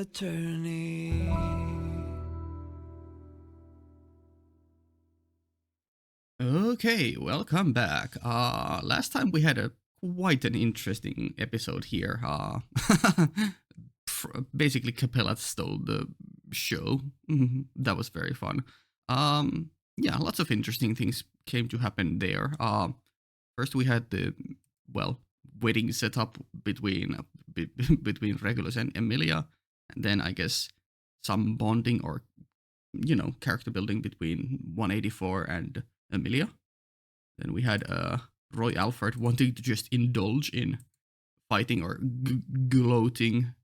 attorney. Okay, welcome back. Last time we had a quite an interesting episode here. Basically Capella stole the show. That was very fun. Yeah, lots of interesting things came to happen there. First we had the well wedding setup between Regulus and Emilia, and then I guess some bonding or character building between 184 and Emilia. Then we had Roy Alfred wanting to just indulge in fighting or gloating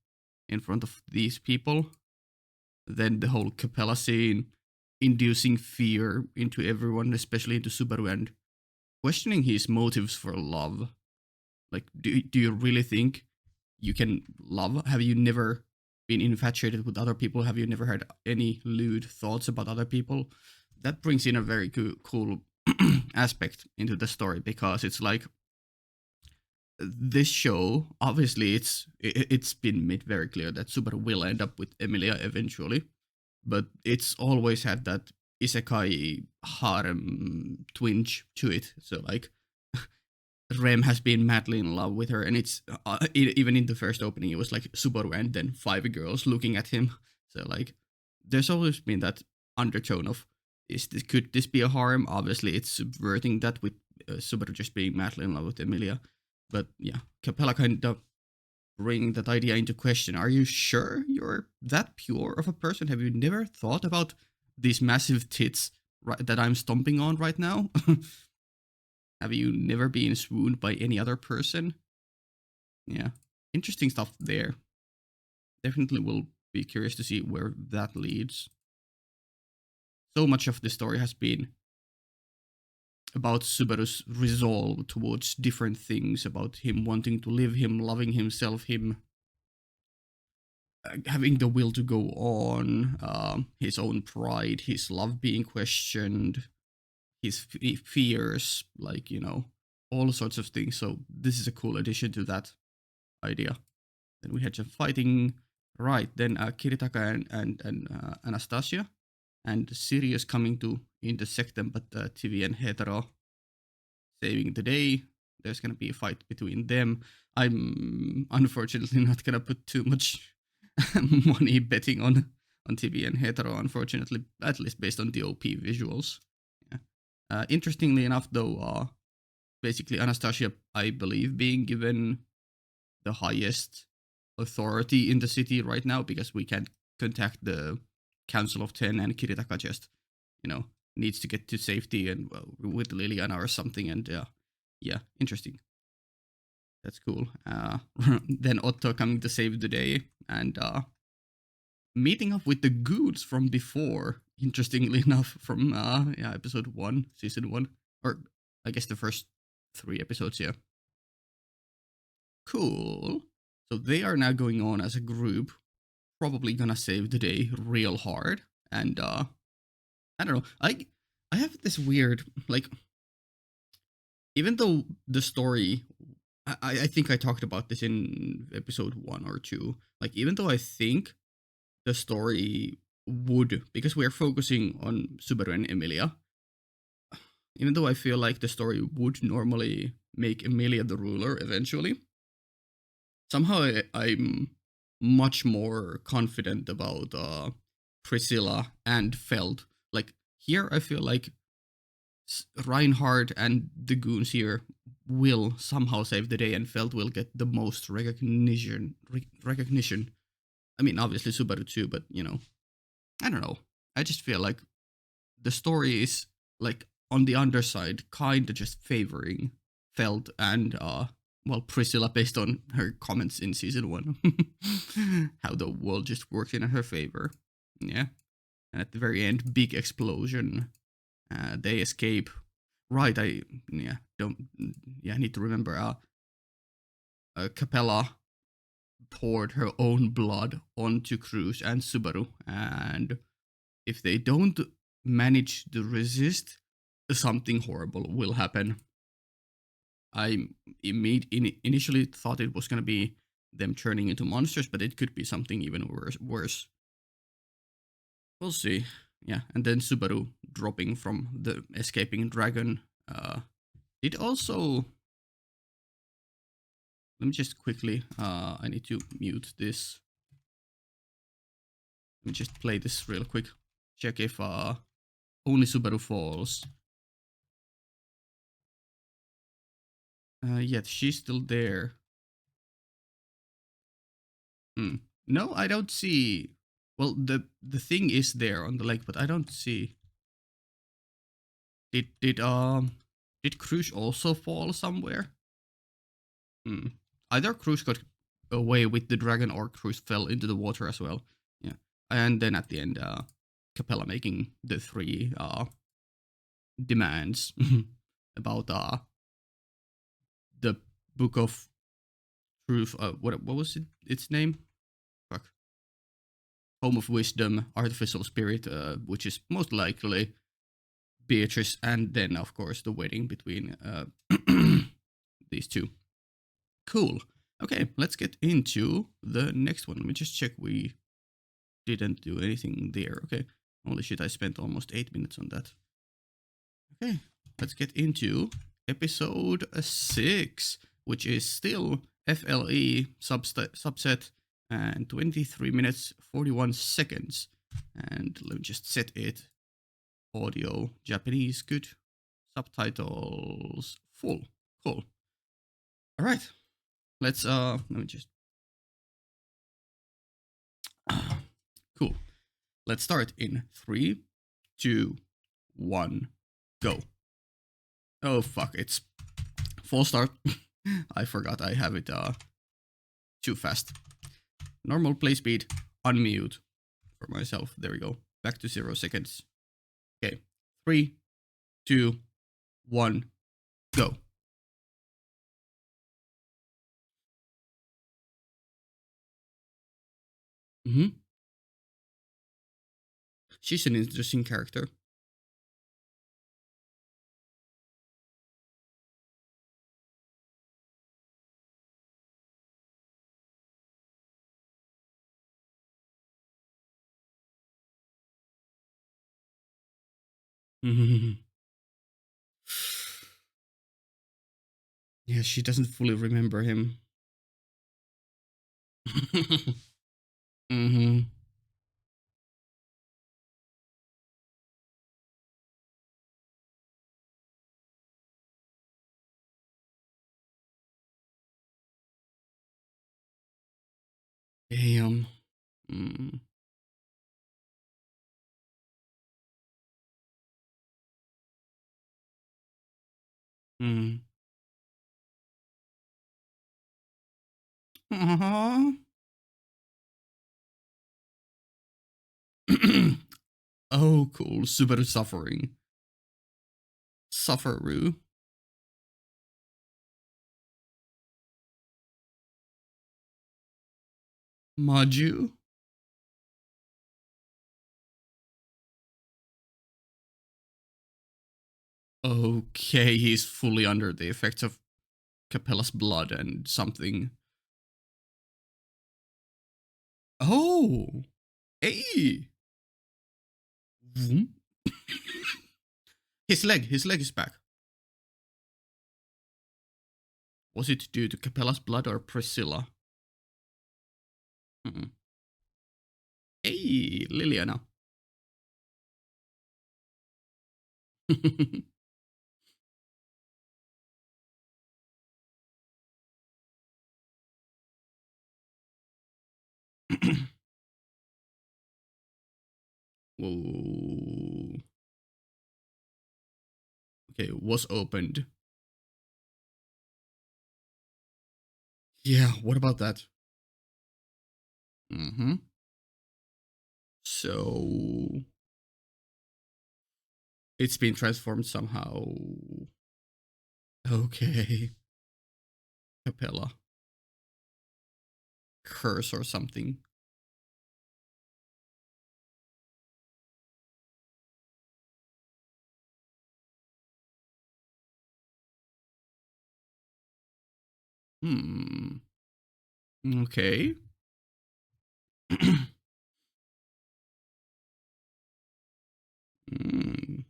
in front of these people. Then the whole Capella scene inducing fear into everyone, especially into Subaru, and questioning his motives for love. Like, do you really think you can love? Have you never been infatuated with other people? Have you never had any lewd thoughts about other people? That brings in a very cool aspect into the story, because it's like this show, obviously it's been made very clear that Subaru will end up with Emilia eventually, but it's always had that isekai harem twinge to it. So like Rem has been madly in love with her, and it's even in the first opening it was like Subaru and then 5 girls looking at him. So like there's always been that undertone of, could this be a harem? Obviously it's subverting that with Subaru just being madly in love with Emilia. But yeah, Capella kind of bring that idea into question. Are you sure you're that pure of a person? Have you never thought about these massive tits that I'm stomping on right now? Have you never been swooned by any other person? Yeah, interesting stuff there. Definitely will be curious to see where that leads. So much of the story has been about Subaru's resolve towards different things, about him wanting to live, him loving himself, him having the will to go on, his own pride, his love being questioned, his fears, like, all sorts of things. So this is a cool addition to that idea. Then we had some fighting, right? Then Kiritaka and Anastasia, and Sirius coming to intersect them, but TV and Hetero saving the day. There's gonna be a fight between them. I'm unfortunately not gonna put too much money betting on TV and Hetero, unfortunately, at least based on the OP visuals. Yeah. Interestingly enough, though, basically Anastasia, I believe, being given the highest authority in the city right now, because we can't contact the Council of 10, and Kiritaka just, needs to get to safety and with Liliana or something. And yeah, interesting. That's cool. Then Otto coming to save the day and meeting up with the goons from before. Interestingly enough, from episode 1, season 1, or I guess the first 3 episodes. Yeah, cool. So they are now going on as a group, probably gonna save the day real hard. And I don't know. I have this weird, like, even though the story, I think I talked about this in episode 1 or 2. Like, even though I think the story would, because we're focusing on Subaru and Emilia, even though I feel like the story would normally make Emilia the ruler eventually, somehow I'm much more confident about Priscilla and Feld. Like, here I feel like Reinhardt and the goons here will somehow save the day, and Feld will get the most recognition. I mean, obviously Subaru too, but I don't know. I just feel like the story is, like, on the underside, kind of just favoring Feld and Priscilla, based on her comments in season 1. How the world just works in her favor. Yeah. And at the very end, big explosion. They escape. Right, I need to remember. Capella poured her own blood onto Cruz and Subaru, and if they don't manage to resist, something horrible will happen. I initially thought it was gonna be them turning into monsters, but it could be something even worse. We'll see. Yeah, and then Subaru dropping from the escaping dragon. It also. Let me just quickly. I need to mute this. Let me just play this real quick. Check if only Subaru falls. Yet she's still there. Hmm. No, I don't see. Well, the thing is there on the lake, but I don't see. Did Cruise also fall somewhere? Hmm. Either Cruise got away with the dragon or Cruise fell into the water as well. Yeah. And then at the end, Capella making the three demands about the Book of Truth. What was its name? Fuck. Home of Wisdom, Artificial Spirit, which is most likely Beatrice, and then of course the wedding between these two. Cool. Okay, let's get into the next one. Let me just check we didn't do anything there. Okay. Holy shit, I spent almost 8 minutes on that. Okay, let's get into episode 6, which is still FLE subset and 23 minutes 41 seconds. And let me just set it. Audio Japanese, good. Subtitles full. Cool. All right. Let me just cool. Let's start in 3, 2, 1, go. Oh fuck, it's full start. I forgot I have it too fast. Normal play speed, unmute for myself. There we go. Back to 0 seconds. Okay. 3, 2, 1, go. Mm-hmm. She's an interesting character. Yeah, she doesn't fully remember him. Mm-hmm. Damn. Mm. Mm. Aww. Oh, cool. Subaru suffering. Sufferu. Maju. Okay, he's fully under the effects of Capella's blood and something. Oh, hey. Vroom. His leg is back. Was it due to Capella's blood or Priscilla? Mm-mm. Hey, Liliana. Whoa. Okay, was opened. Yeah, what about that? Mm-hmm. So it's been transformed somehow. Okay. Capella. Curse or something. Hmm. Okay. Mm.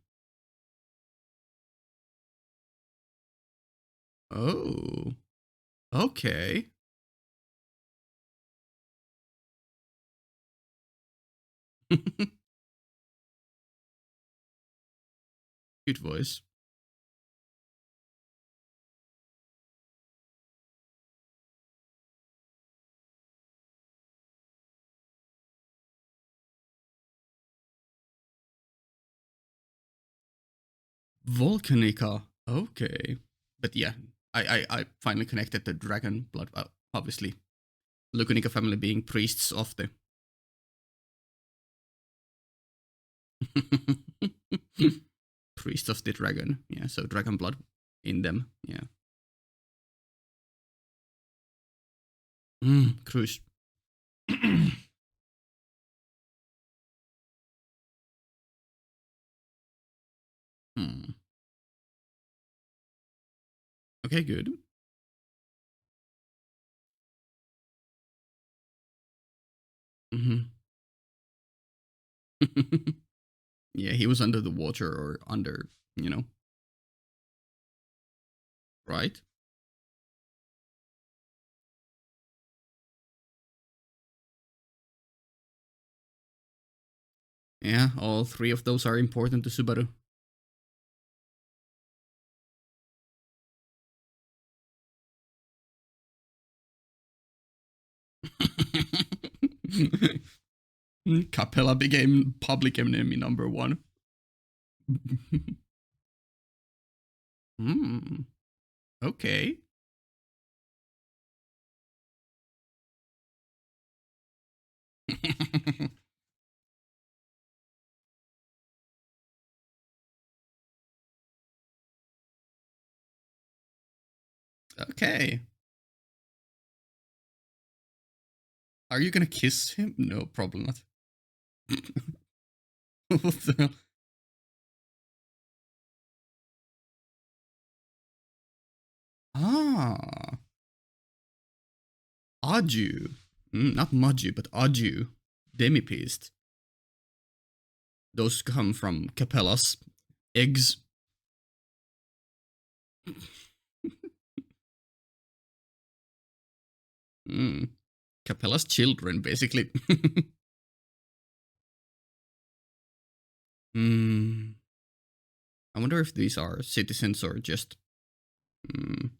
Oh. Okay. Good voice. Volcanica. Okay. But yeah, I finally connected the dragon blood. Obviously, Lucanica family being priests of the. Priest of the dragon. Yeah, so dragon blood in them. Yeah. Cruise. Hmm. Okay, good. Hmm. Yeah, he was under the water or under, you know, right? Yeah, all three of those are important to Subaru. Capella became public enemy number one. Hmm. Okay. Okay. Are you gonna kiss him? No, probably not. What the hell? Ah, Aju. Not Maju, but Aju. Demi-pieced. Those come from Capella's eggs. Mm. Capella's children, basically. Hmm. I wonder if these are citizens or just. Mm,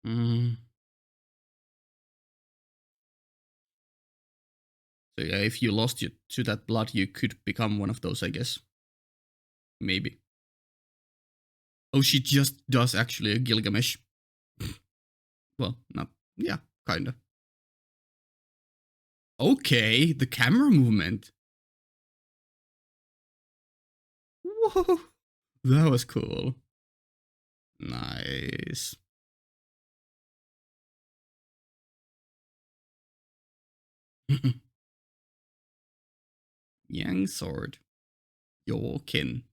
mm. So yeah, if you lost you to that blood, you could become one of those, I guess. Maybe. Oh, she just does actually a Gilgamesh. Well, not. Yeah, kinda. Okay, the camera movement. Whoa, that was cool. Nice. Yang sword. Your kin.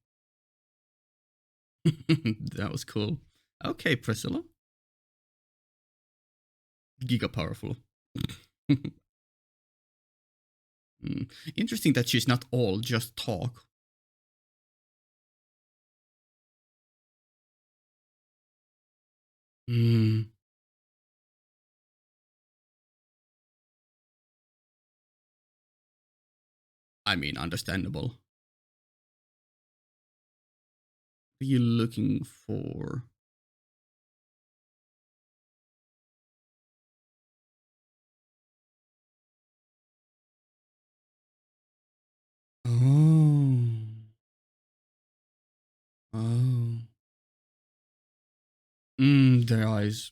That was cool. Okay, Priscilla. Giga powerful. Interesting that she's not all just talk. Mm, I mean, understandable. What are you looking for? Oh. Oh. Their eyes.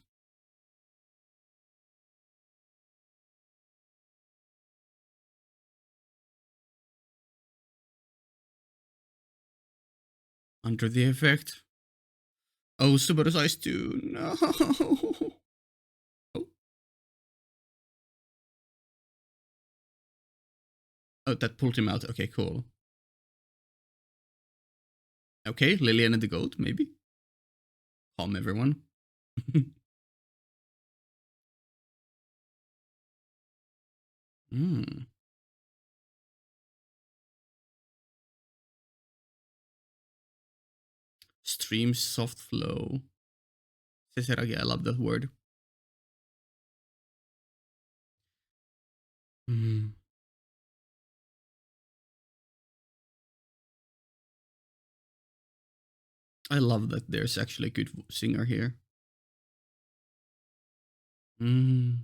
Under the effect. Oh, Subaru's eyes too. No. Oh, oh, that pulled him out. Okay, cool. Okay, Liliana the goat, maybe. Calm everyone. Mm. Stream soft flow. Seseragi, I love that word. Mm. I love that there's actually a good singer here. Mm.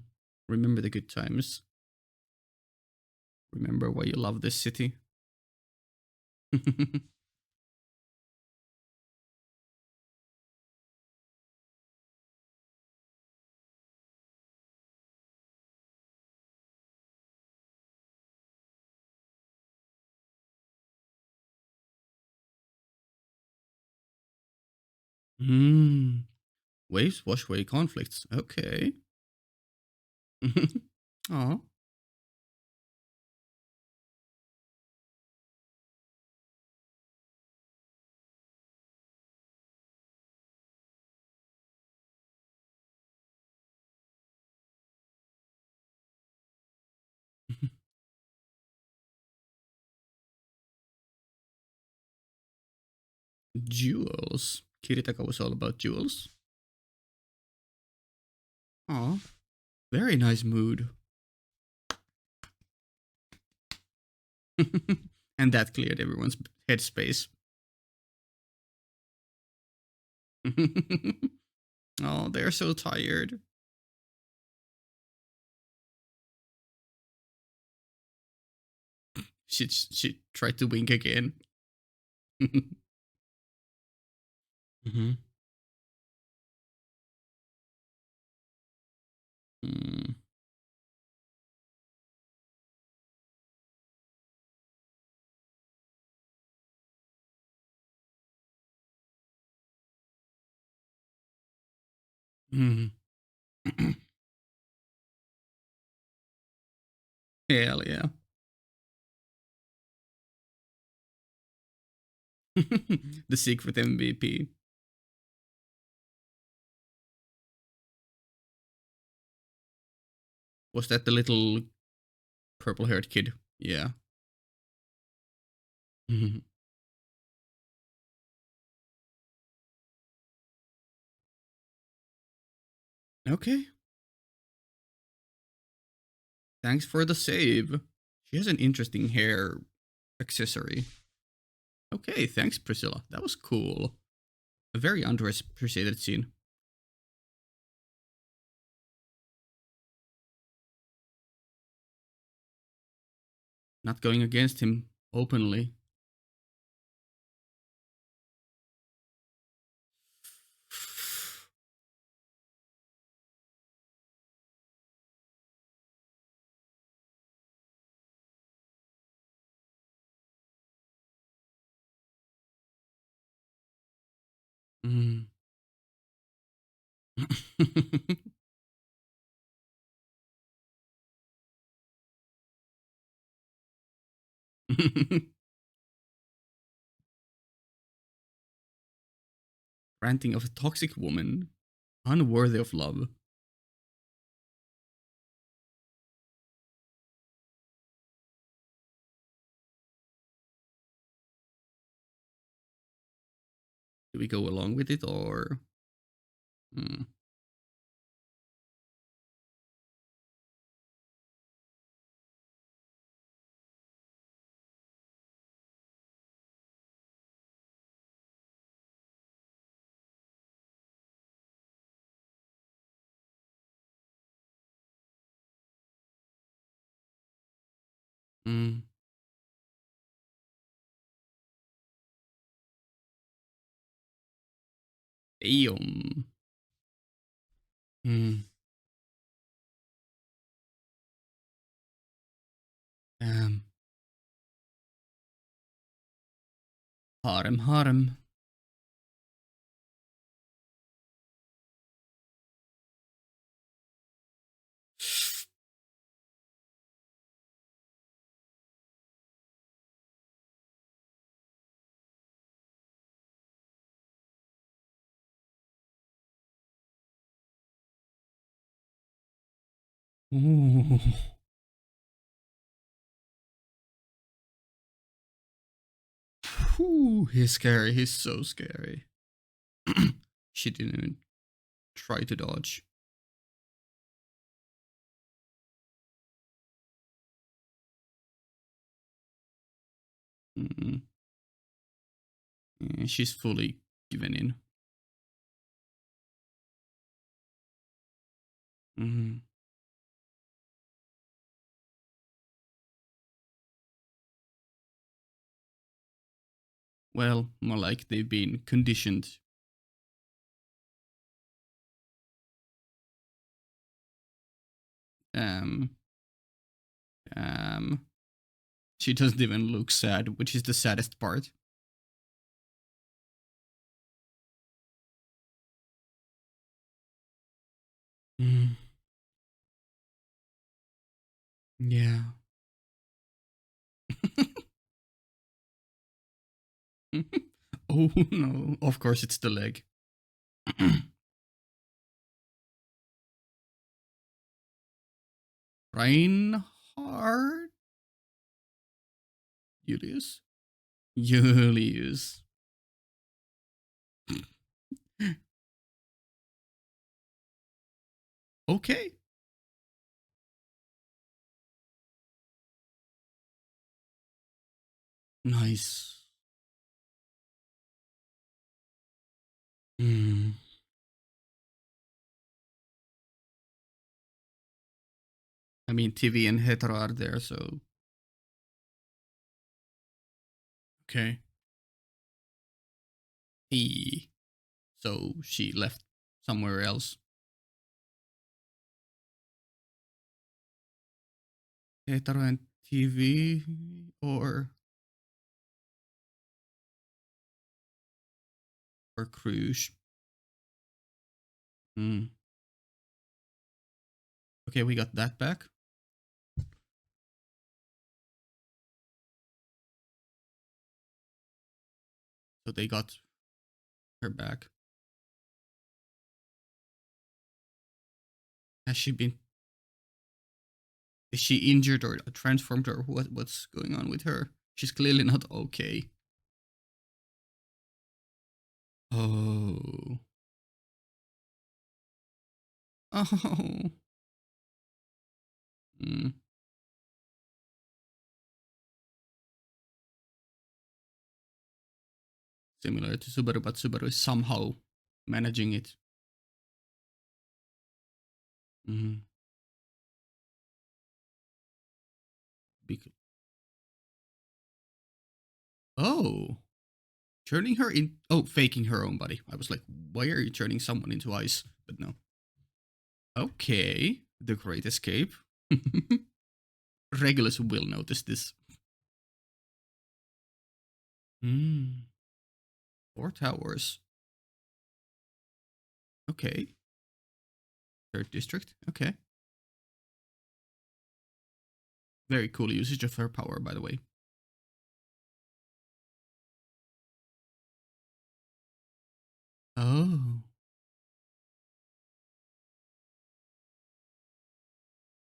Remember the good times. Remember why you love this city. Mm. Waves wash away conflicts. Okay. Aw. Jewels. Kiritaka was all about jewels. Aw. Very nice mood. And that cleared everyone's headspace. Oh, they're so tired. She tried to wink again. Mm-hmm. Mm. Mm. Hell yeah. The secret MVP. Was that the little purple haired kid? Yeah. Mhm. Okay. Thanks for the save. She has an interesting hair accessory. Okay, thanks, Priscilla. That was cool. A very underappreciated scene. Not going against him openly. Mm. Ranting of a toxic woman, unworthy of love. Do we go along with it or? Mm. Mm. Damn. Mm. Um. Harem, harem. Ooh. Ooh, he's scary. He's so scary. She didn't even try to dodge. Mm-mm. Yeah, she's fully given in. Mm. Well, more like they've been conditioned. Um, um, she doesn't even look sad, which is the saddest part. Mm. Yeah. Oh no! Of course, it's the leg. Reinhard Julius. Julius. Okay. Nice. Mm. I mean, TV and Hetero are there, so okay. He. So she left somewhere else. Hetero and TV or cruise. Mm. Okay, we got that back. So they got her back. Has she been? Is she injured or transformed or what's going on with her? She's clearly not okay. Oh. Oh. Mm. Similar to Subaru, but Subaru is somehow managing it. Mm. Bec- oh. Turning her in. Oh, faking her own body. I was like, why are you turning someone into ice? But no. Okay. The Great Escape. Regulus will notice this. Mm. Four towers. Okay. Third district. Okay. Very cool usage of her power, by the way. Oh.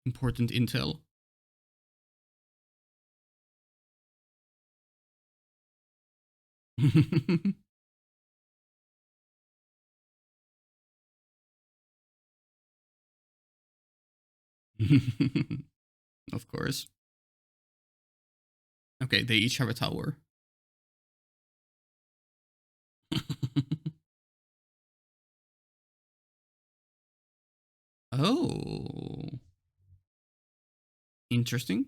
Important intel. Of course. Okay, they each have a tower. Oh. Interesting.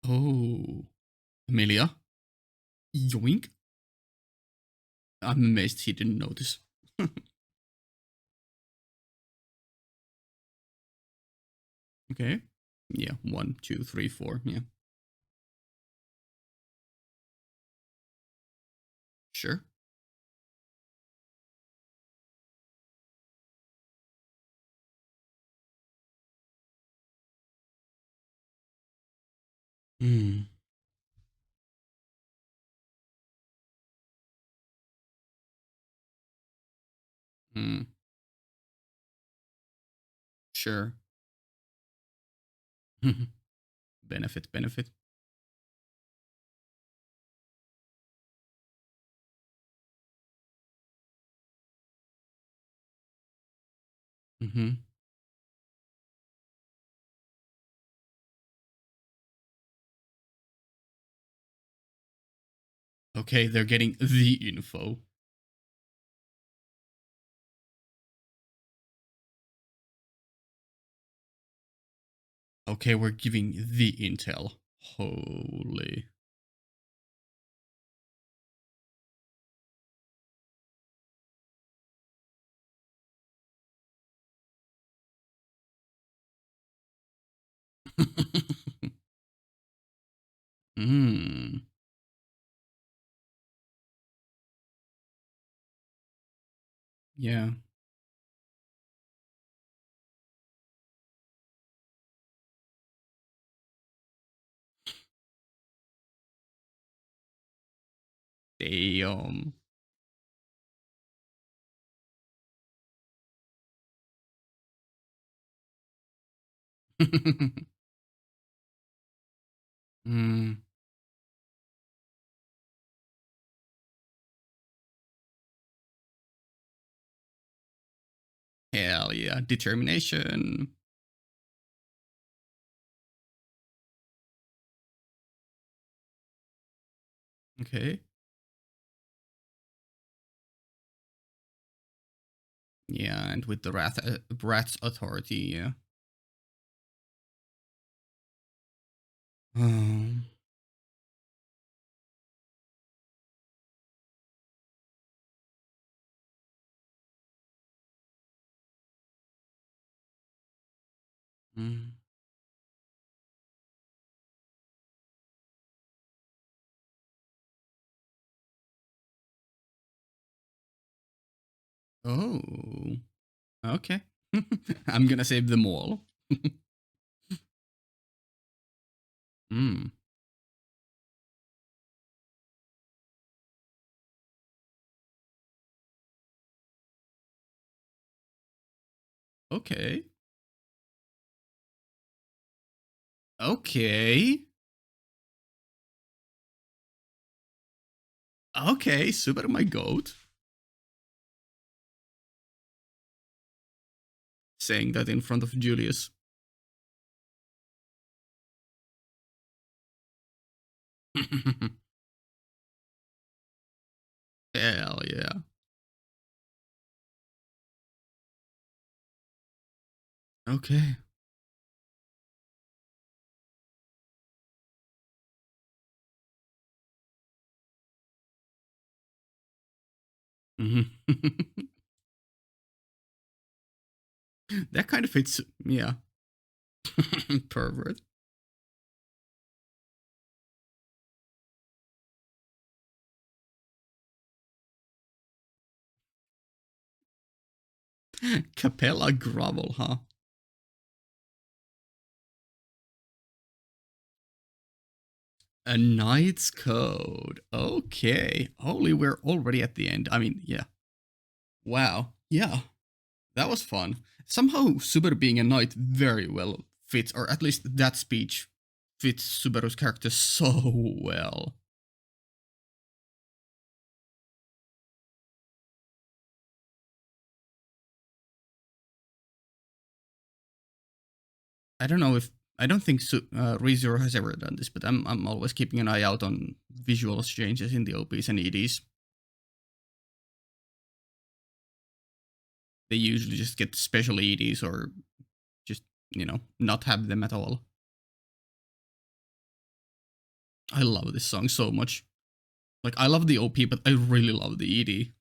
Oh. Amelia. Yoink. I'm amazed he didn't notice. Okay. Yeah, one, two, three, four. Yeah, sure. Hmm. Mm, sure. Benefit, benefit. Hmm. Okay, they're getting the info. Okay, we're giving the intel. Holy. Mm, yeah. Damn. Mm, hell yeah. Determination. Okay. Yeah, and with the rat's authority, yeah. Um, mm. Oh, okay. I'm gonna save them all. Mm, okay. Okay. Okay, super my goat. Saying that in front of Julius. Hell yeah. Okay. Mhm. That kind of fits. Yeah. Pervert. Capella grovel, huh? A knight's code. Okay. Holy, we're already at the end. I mean, yeah. Wow. Yeah. That was fun. Somehow, Subaru being a knight very well fits, or at least that speech fits Subaru's character so well. I don't know if I don't think ReZero has ever done this, but I'm always keeping an eye out on visual changes in the OPs and EDs. They usually just get special EDs or just not have them at all. I love this song so much. Like I love the OP, but I really love the ED.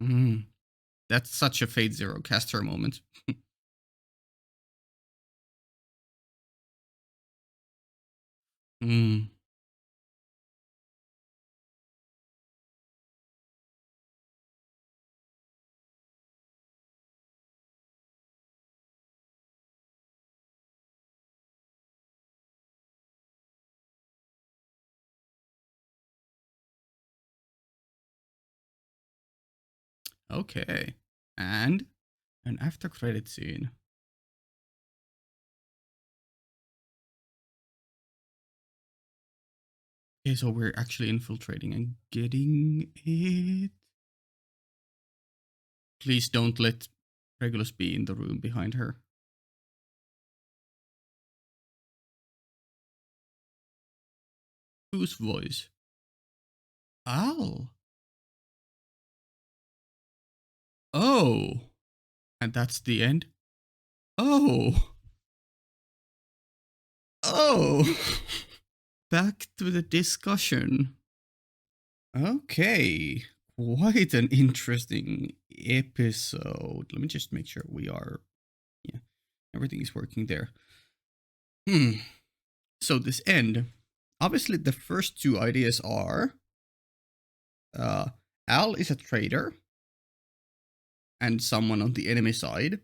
Mm, that's such a Fate Zero caster moment. Mm, Okay. And an after credit scene. Okay, so we're actually infiltrating and getting it. Please don't let Regulus be in the room behind her. Whose voice? Al. Oh. And that's the end? Oh. Oh. Back to the discussion. Okay. Quite an interesting episode. Let me just make sure we are. Yeah. Everything is working there. So this end. Obviously, the first two ideas are uh, Al is a traitor and someone on the enemy side,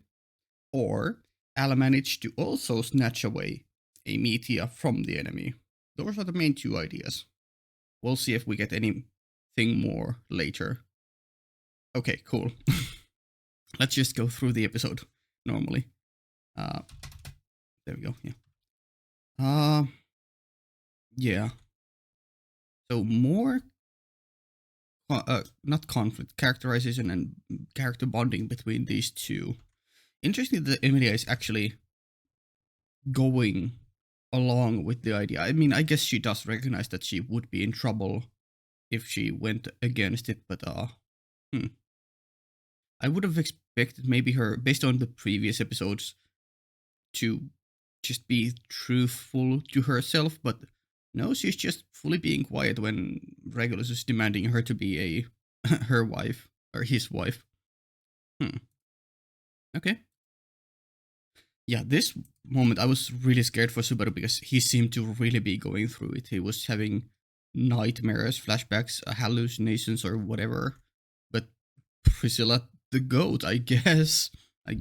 or Al managed to also snatch away a meteor from the enemy. Those are the main two ideas. We'll see if we get anything more later. Okay, cool. Let's just go through the episode normally. There we go. Yeah. Yeah. So more, not conflict, characterization and character bonding between these two. Interesting that Emilia is actually going along with the idea. I mean, I guess she does recognize that she would be in trouble if she went against it, but I would have expected maybe her, based on the previous episodes, to just be truthful to herself, but no, she's just fully being quiet when Regulus is demanding her to be a her wife or his wife. Okay. Yeah, this moment I was really scared for Subaru because he seemed to really be going through it. He was having nightmares, flashbacks, hallucinations, or whatever. But Priscilla, the goat, I guess. I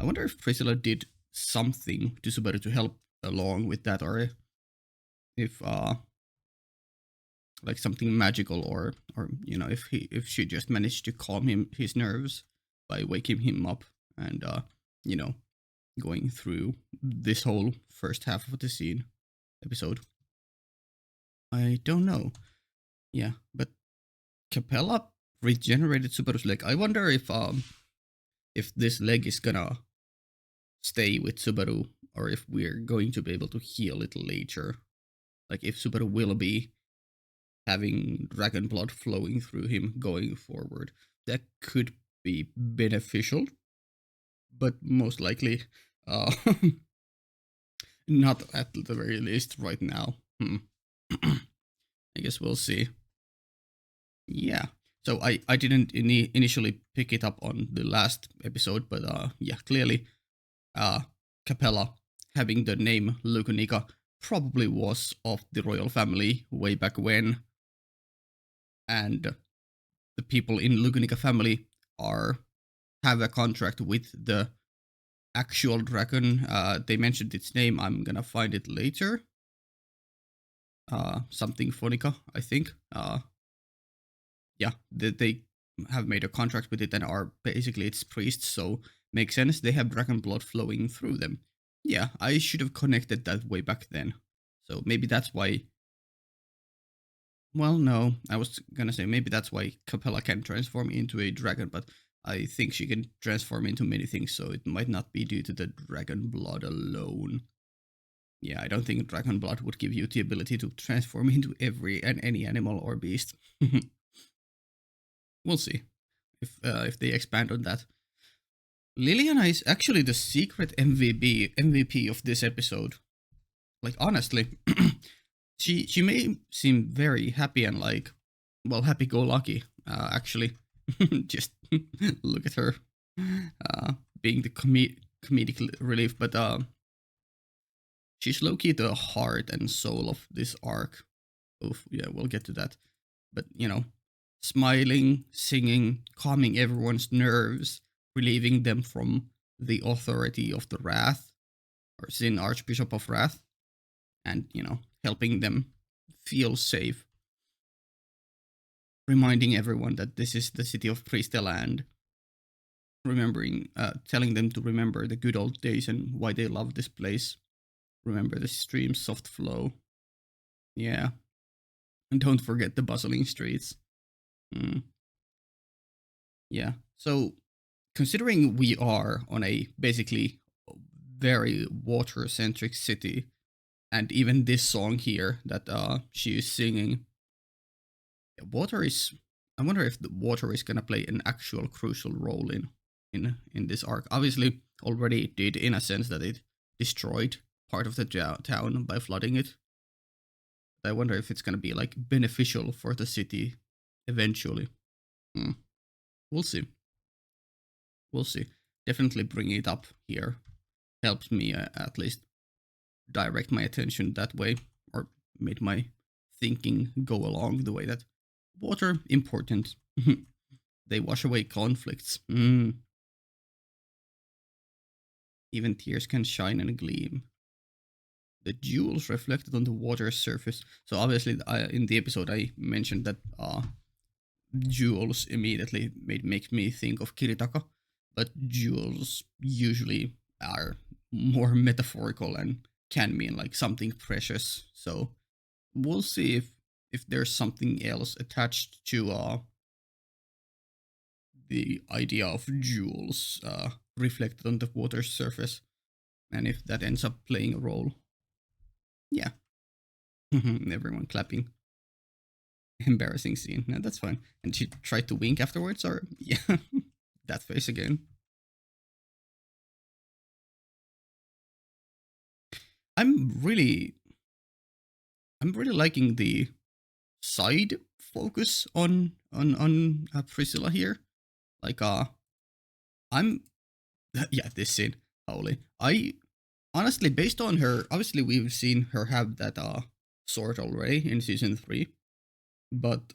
wonder if Priscilla did something to Subaru to help along with that, or if like something magical, or if she just managed to calm his nerves by waking him up and you know going through this whole first half of the scene episode. I don't know. Yeah, but Capella regenerated Subaru's leg. I wonder if this leg is gonna stay with Subaru or if we're going to be able to heal it later. Like if Subaru will be having dragon blood flowing through him going forward. That could be beneficial, but most likely uh not at the very least right now. I guess we'll see. Yeah. So I didn't initially pick it up on the last episode, but yeah, clearly uh Capella having the name Lucanica probably was of the royal family way back when, and the people in Lucanica family are have a contract with the actual dragon. They mentioned its name. I'm gonna find it later. Something Phonica, I think. Yeah, they have made a contract with it and are basically its priests, so makes sense. They have dragon blood flowing through them. Yeah, I should have connected that way back then. So maybe that's why. Well, no, I was gonna say maybe that's why Capella can transform into a dragon, but I think she can transform into many things, so it might not be due to the dragon blood alone. Yeah, I don't think dragon blood would give you the ability to transform into every and any animal or beast. We'll see if they expand on that. Liliana is actually the secret MVP of this episode. Like honestly, she may seem very happy and like, well, happy-go-lucky. Actually, just look at her being the comedic relief, but she's low-key the heart and soul of this arc. Oof, yeah, we'll get to that. But smiling, singing, calming everyone's nerves, relieving them from the authority of the Wrath, or Sin Archbishop of Wrath, and, helping them feel safe. Reminding everyone that this is the city of Priesteland, remembering, telling them to remember the good old days and why they love this place. Remember the stream's soft flow. Yeah, and don't forget the bustling streets. Mm, yeah. So considering we are on a basically very water centric city, and even this song here that she is singing, water is. I wonder if the water is gonna play an actual crucial role in this arc. Obviously, already it did in a sense that it destroyed part of the town by flooding it. I wonder if it's gonna be like beneficial for the city eventually. Hmm. We'll see. We'll see. Definitely bringing it up here helps me at least direct my attention that way, or made my thinking go along the way that water important. They wash away conflicts. Even tears can shine and gleam. The jewels reflected on the water's surface. So obviously, in the episode, I mentioned that jewels immediately makes me think of Kiritaka, but jewels usually are more metaphorical and can mean like something precious. So we'll see if there's something else attached to the idea of jewels reflected on the water's surface, and if that ends up playing a role. Yeah. Everyone clapping. Embarrassing scene. No, that's fine. And she tried to wink afterwards, or yeah, that face again. I'm really, I'm really liking the side focus on Priscilla here. Like I'm yeah, this scene. Holy, I honestly, based on her, obviously we've seen her have that sword already in season 3, but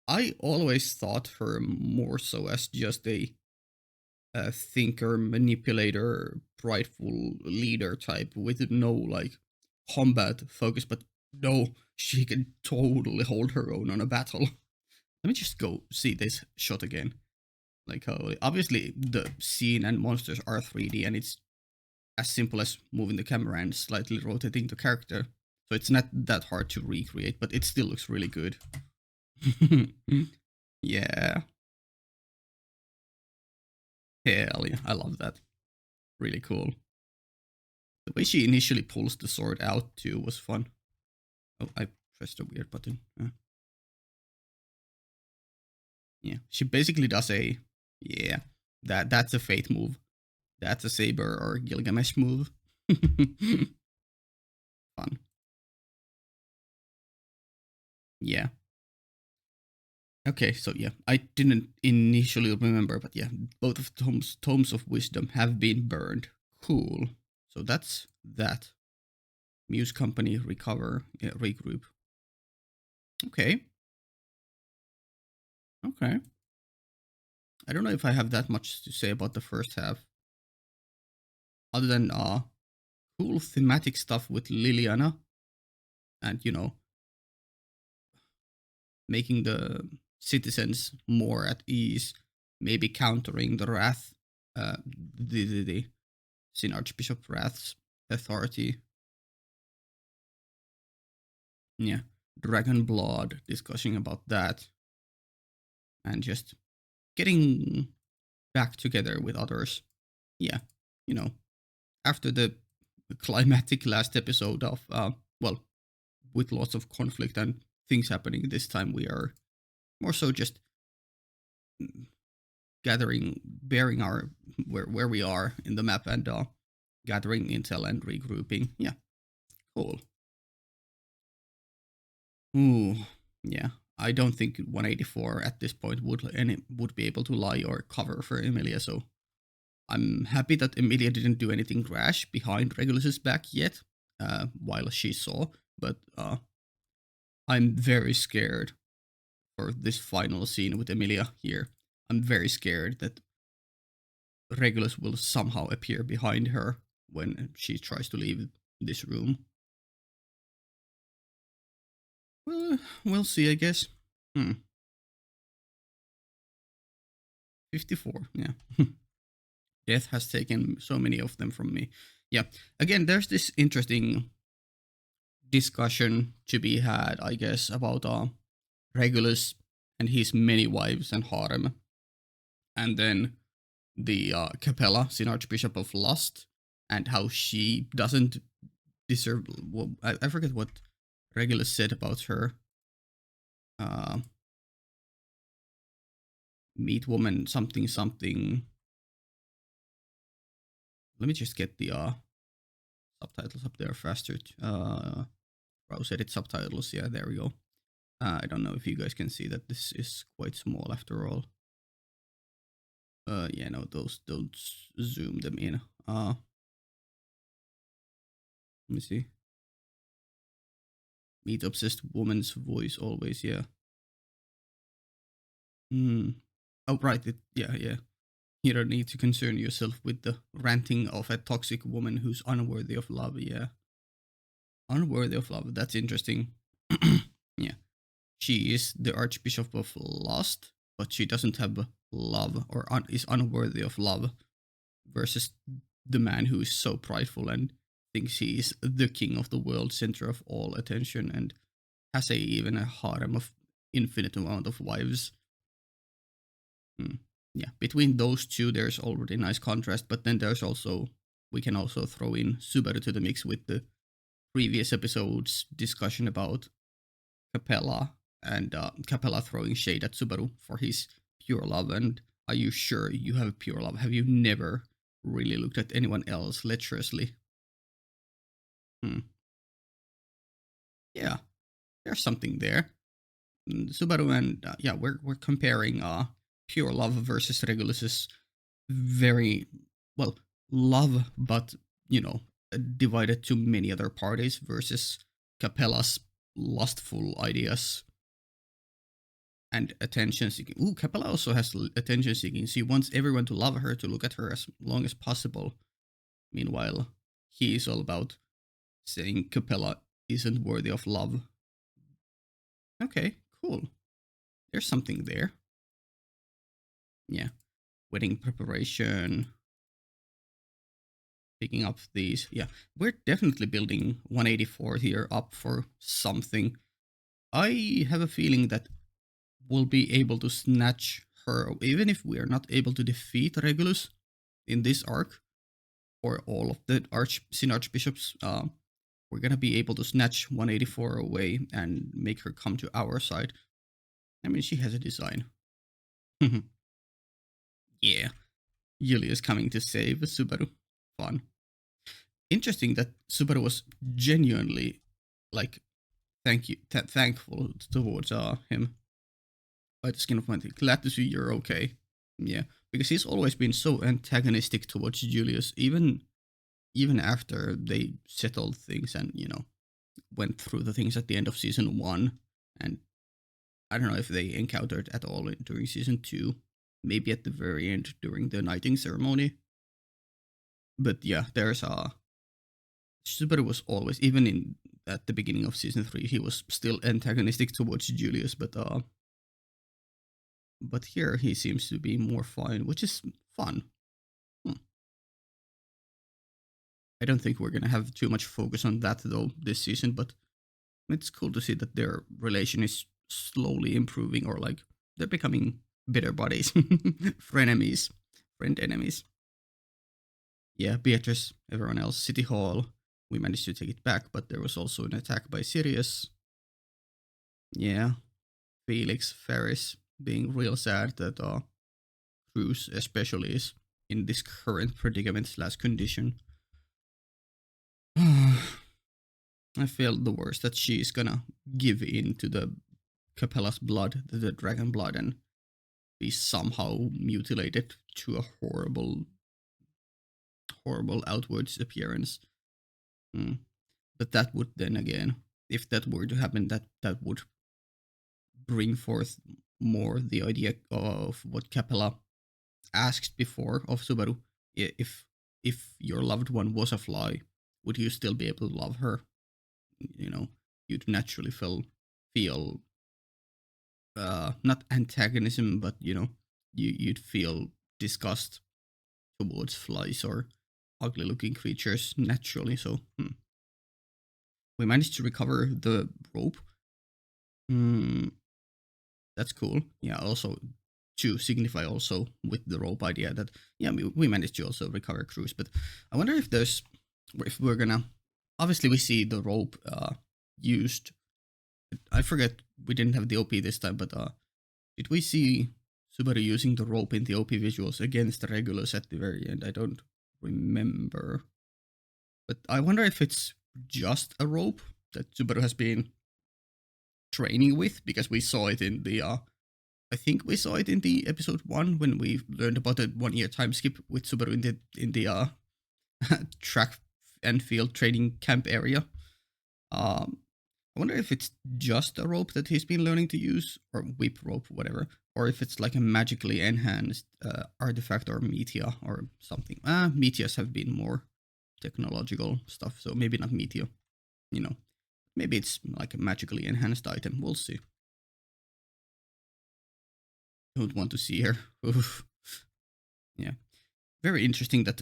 I always thought her more so as just a thinker, manipulator, prideful leader type with no like combat focus, but no, she can totally hold her own on a battle. Let me just go see this shot again. Like, obviously the scene and monsters are 3D, and it's as simple as moving the camera and slightly rotating the character. So it's not that hard to recreate, but it still looks really good. Yeah, hell yeah, I love that. Really cool. The way she initially pulls the sword out too was fun. Oh, I pressed a weird button. Yeah, she basically does a yeah. That's a Fate move. That's a Saber or Gilgamesh move. Fun. Yeah. Okay, so yeah, I didn't initially remember, but yeah, both of tomes of wisdom have been burned. Cool. So that's that. Muse Company recover, yeah, regroup. Okay. Okay. I don't know if I have that much to say about the first half, other than cool thematic stuff with Liliana, and making the citizens more at ease, maybe countering the wrath, the Sin Archbishop Wrath's authority. Yeah, Dragon Blood, discussing about that, and just getting back together with others. Yeah, you know, after the climatic last episode of, well, with lots of conflict and things happening, this time we are more so just gathering, bearing our where we are in the map, and gathering intel and regrouping. Yeah, cool. Ooh, yeah. I don't think 184 at this point would be able to lie or cover for Emilia. So I'm happy that Emilia didn't do anything rash behind Regulus's back yet, while she saw. But I'm very scared for this final scene with Emilia here. I'm very scared that Regulus will somehow appear behind her when she tries to leave this room. Well, we'll see, I guess. Hmm. 54. Yeah. Death has taken so many of them from me. Yeah. Again, there's this interesting discussion to be had, I guess, about Regulus and his many wives and harem, and then the Capella, Sin Archbishop of Lust, and how she doesn't deserve. Well, I forget what Regulus said about her. Uh, Meat woman, something, something. Let me just get the subtitles up there faster. Browse edit subtitles. Yeah, there we go. I don't know if you guys can see that this is quite small after all. Yeah, no, those don't zoom them in. Let me see. Meat obsessed woman's voice always. Yeah. Hmm. Oh, right. Yeah. You don't need to concern yourself with the ranting of a toxic woman who's unworthy of love. Yeah. Unworthy of love. That's interesting. Yeah. She is the Archbishop of Lust, but she doesn't have love or is unworthy of love versus the man who is so prideful and thinks he is the king of the world, center of all attention, and has even a harem of infinite amount of wives. Hmm. Yeah, between those two, there's already nice contrast, but then there's also we can also throw in Subaru to the mix with the previous episode's discussion about Capella and Capella throwing shade at Subaru for his pure love. And are you sure you have pure love? Have you never really looked at anyone else lecherously? Hmm. Yeah, there's something there. Subaru and yeah, we're comparing pure love versus Regulus's very well love, but you know divided to many other parties versus Capella's lustful ideas and attention seeking. Ooh, Capella also has attention seeking. She wants everyone to love her, to look at her as long as possible. Meanwhile, he is all about saying Capella isn't worthy of love. Okay, cool. There's something there. Yeah. Wedding preparation, picking up these. Yeah, we're definitely building 184 here up for something. I have a feeling that we'll be able to snatch her, even if we are not able to defeat Regulus in this arc, or all of the Sin Archbishops. We're gonna be able to snatch 184 away and make her come to our side. I mean, she has a design. Yeah, Julius coming to save Subaru. Fun. Interesting that Subaru was genuinely like thankful towards him by the skin of my teeth. Glad to see you're okay. Yeah, because he's always been so antagonistic towards Julius, even after they settled things and went through the things at the end of season 1. And I don't know if they encountered at all during season 2, maybe at the very end during the knighting ceremony. But yeah, there's Subaru was always, even in at the beginning of season 3, he was still antagonistic towards Julius, but here he seems to be more fine, which is fun. I don't think we're gonna have too much focus on that though this season, but it's cool to see that their relation is slowly improving, or like they're becoming bitter buddies, frenemies, friend enemies. Yeah, Beatrice, everyone else, City Hall. We managed to take it back, but there was also an attack by Sirius. Yeah, Felix, Ferris, being real sad that Cruz especially is in this current predicament slash condition. I feel the worst that she's gonna give in to the Capella's blood, the dragon blood, and be somehow mutilated to a horrible, horrible outwards appearance. Mm. But that would then again, if that were to happen, that would bring forth more the idea of what Capella asked before of Subaru. If your loved one was a fly, would you still be able to love her? You'd naturally feel not antagonism, but you'd feel disgust towards flies or ugly looking creatures naturally. So we managed to recover the rope. Hmm, that's cool. Yeah, also to signify also with the rope idea that yeah we managed to also recover Cruz. But I wonder if we're gonna, obviously we see the rope used. I forget, we didn't have the OP this time, but did we see Subaru using the rope in the OP visuals against the Regulus at the very end? I don't remember. But I wonder if it's just a rope that Subaru has been training with, because we saw it in the I think we saw it in the episode 1 when we learned about the 1 year time skip with Subaru in the track and field training camp area. Um, I wonder if it's just a rope that he's been learning to use, or whip rope, whatever, or if it's like a magically enhanced artifact or meteor or something. Meteors have been more technological stuff, so maybe not meteor. You know, maybe it's like a magically enhanced item. We'll see. Don't want to see her. Oof. Yeah, very interesting that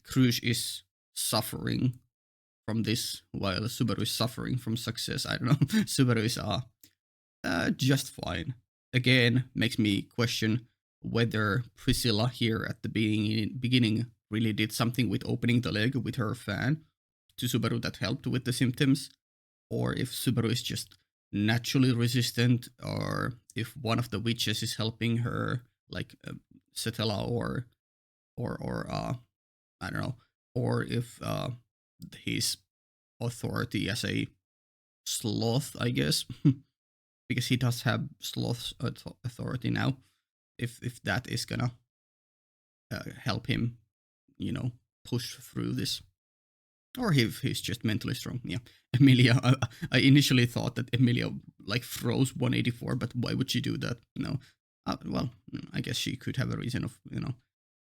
Cruz is suffering from this while Subaru is suffering from success. I don't know. Subaru is just fine. Again, makes me question whether Priscilla here at the beginning really did something with opening the leg with her fan to Subaru that helped with the symptoms, or if Subaru is just naturally resistant, or if one of the witches is helping her, like Setela or I don't know, or if his authority as a sloth, I guess, because he does have sloth authority now. If that is gonna help him, you know, push through this, or if he's just mentally strong. Yeah, Emilia. I initially thought that Emilia like froze 184, but why would she do that? No. Well, I guess she could have a reason of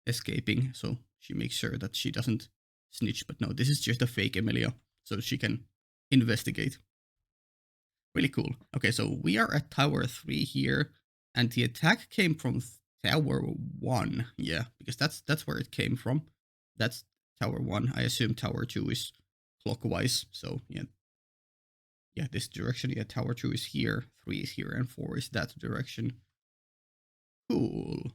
escaping, so she makes sure that she doesn't snitch. But no, this is just a fake Emilia, so she can investigate. Really cool. Okay, so we are at Tower 3 here, and the attack came from Tower 1. Yeah, because that's where it came from. That's Tower 1. I assume Tower 2 is clockwise, so yeah, this direction. Yeah, Tower 2 is here, 3 is here, and 4 is that direction. Cool.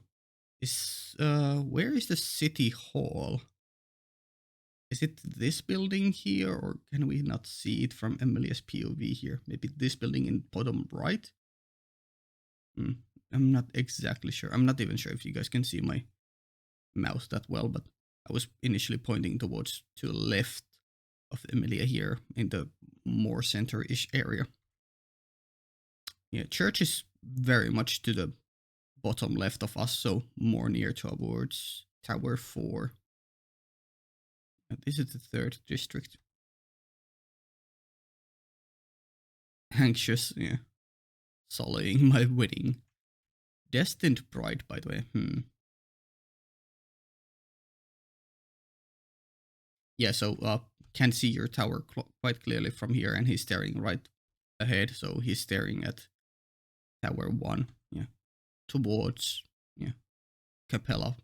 Where is the city hall? Is it this building here, or can we not see it from Emilia's POV here? Maybe this building in bottom right? I'm not exactly sure. I'm not even sure if you guys can see my mouse that well, but I was initially pointing towards to the left of Emilia here in the more center-ish area. Yeah, church is very much to the bottom left of us, so more near towards Tower 4. And this is the 3rd district. Anxious, yeah. Sullying my wedding. Destined bride, by the way. Yeah, so can see your tower quite clearly from here, and he's staring right ahead, so he's staring at Tower 1, yeah, towards, yeah, Capella,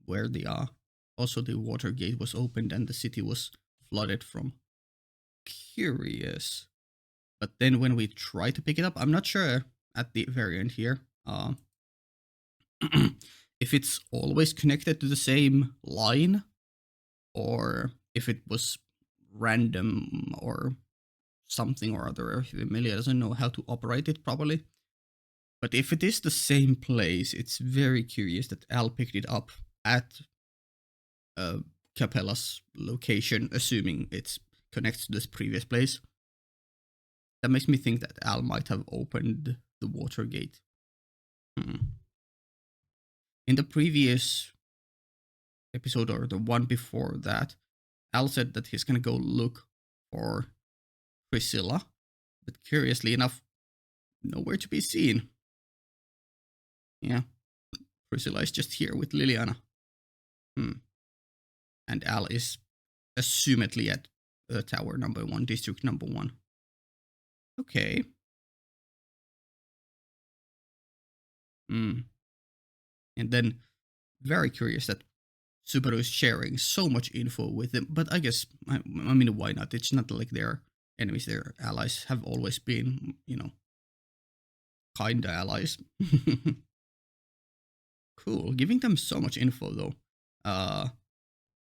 where they are. Also, the water gate was opened and the city was flooded from. Curious. But then when we try to pick it up, I'm not sure at the very end here, if it's always connected to the same line, or if it was random or something or other, if Emilia doesn't know how to operate it properly. But if it is the same place, it's very curious that Al picked it up at Capella's location, assuming it connects to this previous place. That makes me think that Al might have opened the water gate. In the previous episode, or the one before that, Al said that he's gonna go look for Priscilla, but curiously enough, nowhere to be seen. Yeah, Priscilla is just here with Liliana. And Al is assumedly at tower number 1, district number 1. Okay. Mm. And then very curious that Subaru is sharing so much info with them. But I guess, I mean, why not? It's not like they're enemies, their allies have always been, kinda allies. Cool. Giving them so much info though. Uh,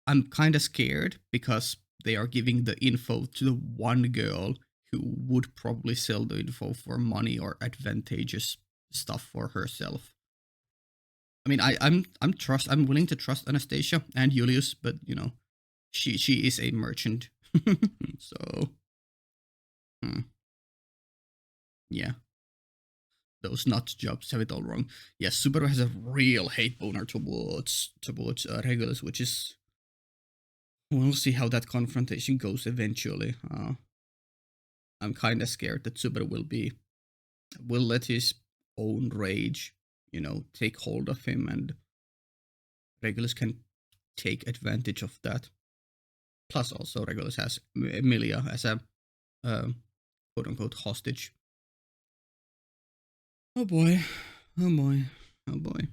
I'm kinda scared because they are giving the info to the one girl who would probably sell the info for money or advantageous stuff for herself. I mean, I'm willing to trust Anastasia and Julius, but she is a merchant, so hmm, yeah, those nut jobs have it all wrong. Yes, Subaru has a real hate boner towards Regulus, which is we'll see how that confrontation goes eventually. I'm kind of scared that Subaru will let his own rage, take hold of him, and Regulus can take advantage of that. Plus, also Regulus has Emilia as a uh, quote unquote hostage. Oh boy, oh boy, oh boy.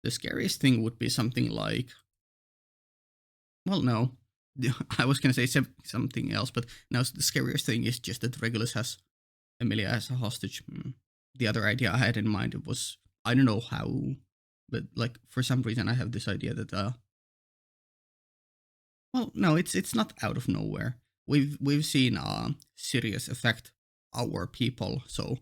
The scariest thing would be something like, well, no, I was gonna say something else, but now the scariest thing is just that Regulus has Emilia as a hostage. The other idea I had in mind was, I don't know how, but like for some reason I have this idea that well, no, it's not out of nowhere. We've seen Sirius affect our people, so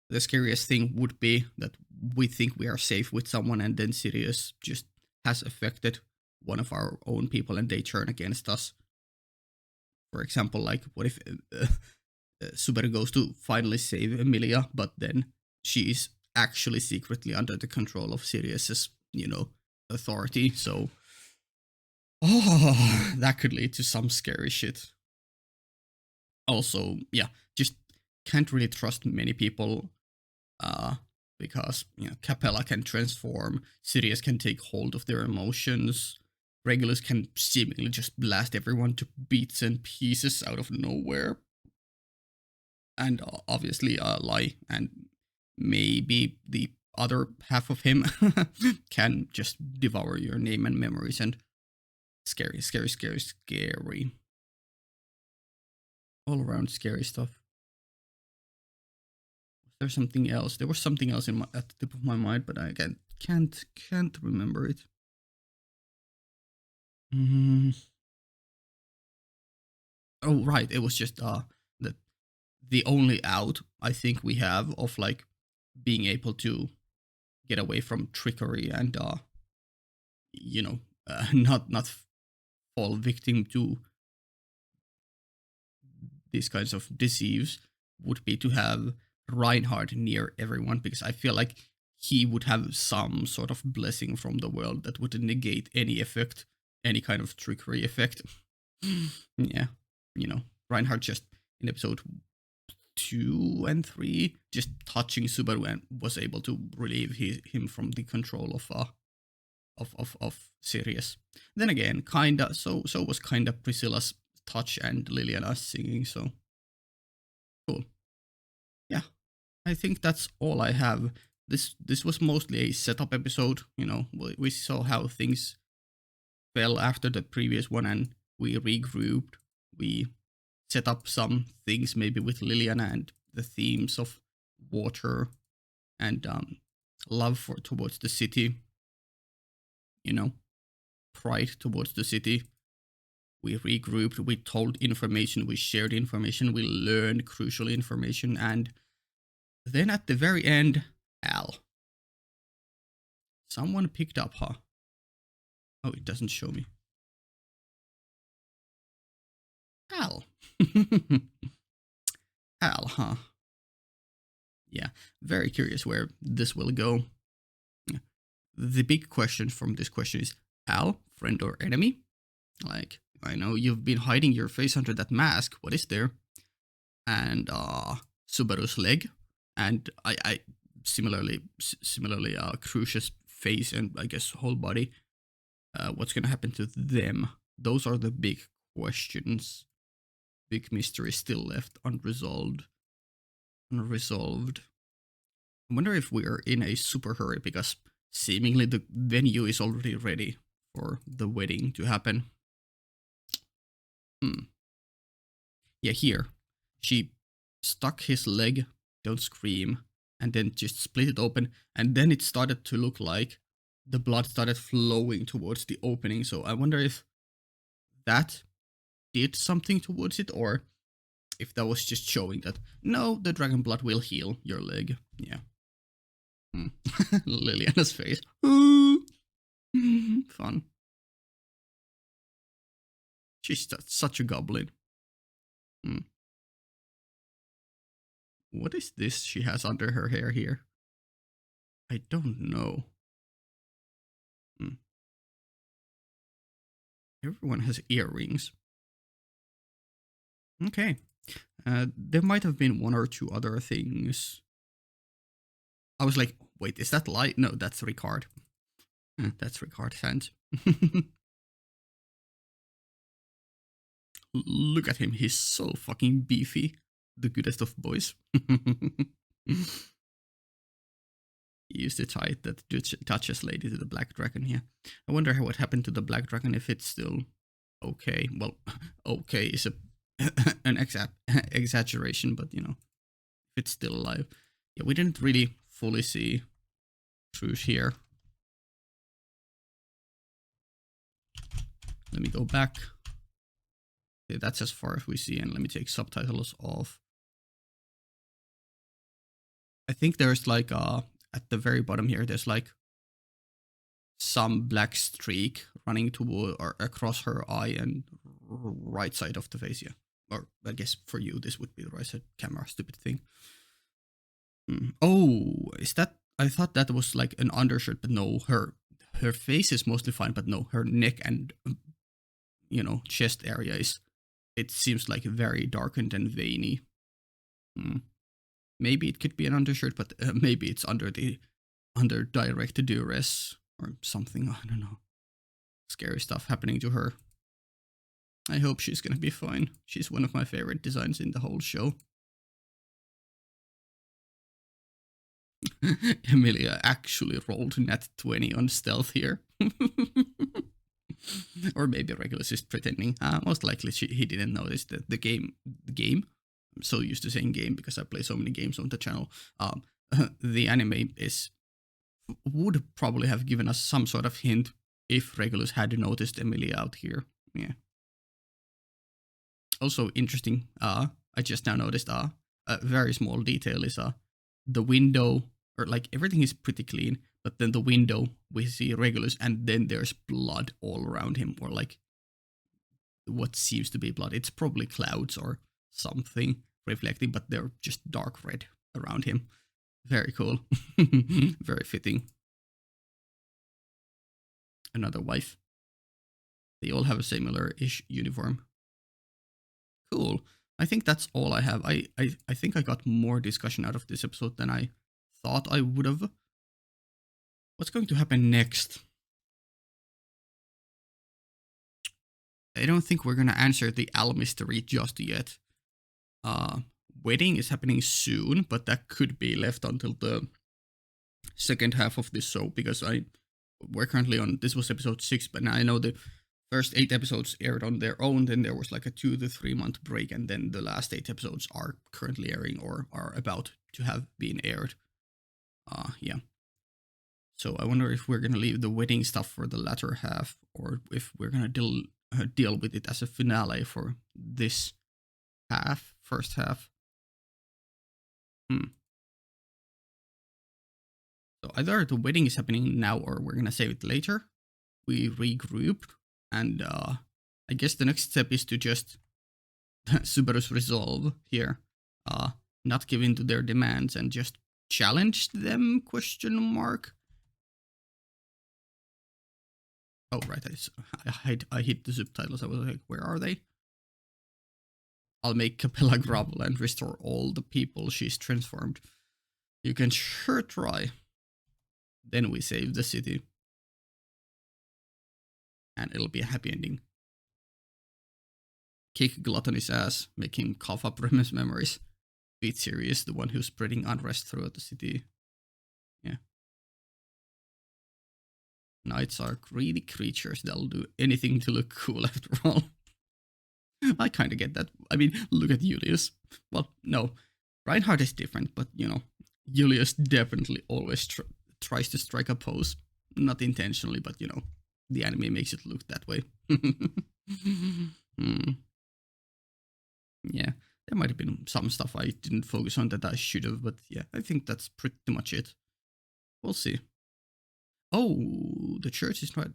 the scariest thing would be that we think we are safe with someone, and then Sirius just has affected one of our own people, and they turn against us. For example, like what if Subaru goes to finally save Emilia, but then she is actually secretly under the control of Sirius's, authority. So, oh, that could lead to some scary shit. Also, yeah, just can't really trust many people uh, because Capella can transform, Sirius can take hold of their emotions, Regulus can seemingly just blast everyone to bits and pieces out of nowhere, and obviously Lai and maybe the other half of him can just devour your name and memories, and scary, scary, scary, scary. All around scary stuff. There's something else. There was something else at the tip of my mind, but I can't remember it. Mm. Oh right, it was just the the only out I think we have of like being able to get away from trickery and you know not fall victim to these kinds of deceives would be to have Reinhardt near everyone, because I feel like he would have some sort of blessing from the world that would negate any effect, any kind of trickery effect. Yeah, Reinhardt just in episode 2 and 3 just touching Subaru and was able to relieve him from the control of Sirius. Then again, kinda so was kinda Priscilla's touch and Liliana's singing. So cool. Yeah, I think that's all I have. This was mostly a setup episode. We saw how things fell after the previous one, and we regrouped. We set up some things maybe with Liliana and the themes of water and love for towards the city. Pride towards the city. We regrouped. We told information. We shared information. We learned crucial information, and then at the very end, Al. Someone picked up, huh? Oh, it doesn't show me. Al. Al, huh? Yeah, very curious where this will go. The big question from this question is, Al, friend or enemy? Like, I know you've been hiding your face under that mask. What is there? And Subaru's leg, and I similarly Crucius face and I guess whole body. What's gonna happen to them? Those are the big questions. Big mystery still left unresolved. I wonder if we're in a super hurry because seemingly the venue is already ready for the wedding to happen. Hmm. Yeah, here. She stuck his leg, don't scream, and then just split it open, and then it started to look like the blood started flowing towards the opening. So I wonder if that did something towards it, or if that was just showing that, no, the dragon blood will heal your leg. Yeah. Liliana's face. Fun. She's such a goblin. Hmm. What is this she has under her hair here? I don't know. Hmm. Everyone has earrings. Okay. There might have been one or two other things. I was like, wait, is that light? No, that's Ricard. That's Ricard fans. Look at him, he's so fucking beefy. The goodest of boys. He used to tie that Duchess lady to the black dragon here. I wonder what happened to the black dragon, if it's still okay. Well, okay is an exaggeration, but you know, if it's still alive. Yeah, we didn't really fully see Truce here. Let me go back. Okay, that's as far as we see, and let me take subtitles off. I think there's like at the very bottom here, there's like some black streak running toward or across her eye and right side of the face. Yeah, or I guess for you this would be the right side. Camera, stupid thing. Oh, is that? I thought that was like an undershirt, but no, her face is mostly fine, but no, her neck and you know chest area is. It seems like very darkened and veiny. Maybe it could be an undershirt, but maybe it's under direct duress or something. I don't know. Scary stuff happening to her. I hope she's gonna be fine. She's one of my favorite designs in the whole show. Emilia actually rolled nat 20 on stealth here. Or maybe Regulus is pretending. Most likely he didn't notice that the game. I'm so used to saying game because I play so many games on the channel. The anime would probably have given us some sort of hint if Regulus had noticed Emilia out here. Yeah. Also interesting. I just now noticed. A very small detail is the window, or like everything is pretty clean, but then the window we see Regulus, and then there's blood all around him, or like what seems to be blood. It's probably clouds or something reflecting, but they're just dark red around him. Very cool. Very fitting. Another wife. They all have a similar-ish uniform. Cool. I think that's all I have. I think I got more discussion out of this episode than I thought I would have. What's going to happen next? I don't think we're gonna answer the Al mystery just yet. Wedding is happening soon, but that could be left until the second half of this show because we're currently on, this was episode 6, but now I know the first 8 episodes aired on their own, then there was like a 2 to 3 month break, and then the last 8 episodes are currently airing or are about to have been aired. Yeah. So I wonder if we're gonna leave the wedding stuff for the latter half, or if we're gonna deal with it as a finale for this first half. So either the wedding is happening now, or we're gonna save it later. We regroup, and I guess the next step is to just Subaru's resolve here. Not give in to their demands and just challenge them, question mark. Oh, right, I hit the subtitles. I was like, where are they? I'll make Capella grovel and restore all the people she's transformed. You can sure try. Then we save the city. And it'll be a happy ending. Kick Gluttony's ass, make him cough up Remus memories. Beat Sirius, the one who's spreading unrest throughout the city. Yeah. Knights are greedy creatures. They'll do anything to look cool after all. I kind of get that. I mean, look at Julius. Well, no, Reinhardt is different, but you know, Julius definitely always tries to strike a pose. Not intentionally, but you know, the anime makes it look that way. Hmm. Yeah, there might have been some stuff I didn't focus on that I should have, but yeah, I think that's pretty much it. We'll see. Oh, the church is right.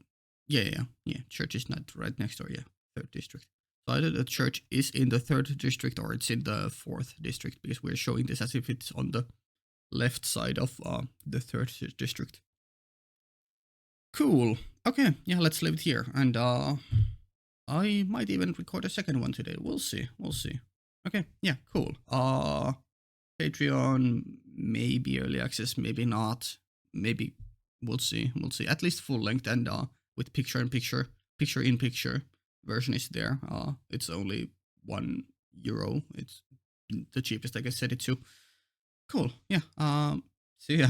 Yeah. Church is not right next door. Yeah, third district. So either the church is in the third district or it's in the fourth district because we're showing this as if it's on the left side of the third district. Cool. Okay, yeah, let's leave it here, and I might even record a second one today. We'll see. We'll see. Okay, yeah, cool. Patreon, maybe early access, maybe not. Maybe we'll see. We'll see. At least full length and with picture in picture, picture in picture version is there. It's only €1. It's the cheapest I can set it to. Cool. Yeah. See ya.